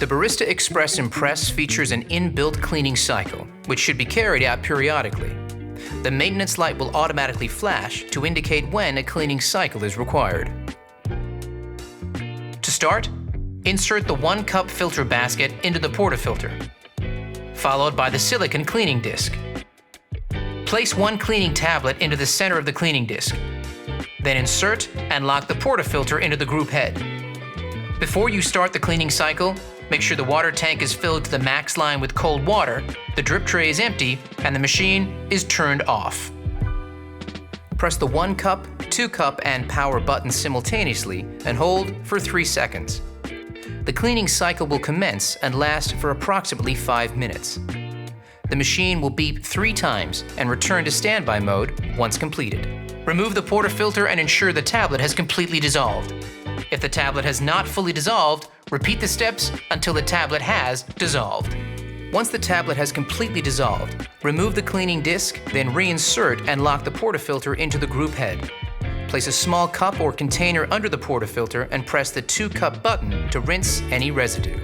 The Barista Express Impress features an inbuilt cleaning cycle, which should be carried out periodically. The maintenance light will automatically flash to indicate when a cleaning cycle is required. To start, insert the 1-cup filter basket into the portafilter, followed by the silicone cleaning disc. Place one cleaning tablet into the center of the cleaning disc. Then insert and lock the portafilter into the group head. Before you start the cleaning cycle, make sure the water tank is filled to the max line with cold water, the drip tray is empty, and the machine is turned off. Press the 1-cup, 2-cup, and power buttons simultaneously and hold for 3 seconds. The cleaning cycle will commence and last for approximately 5 minutes. The machine will beep 3 times and return to standby mode once completed. Remove the portafilter and ensure the tablet has completely dissolved. If the tablet has not fully dissolved, repeat the steps until the tablet has dissolved. Once the tablet has completely dissolved, remove the cleaning disc, then reinsert and lock the portafilter into the group head. Place a small cup or container under the portafilter and press the 2-cup button to rinse any residue.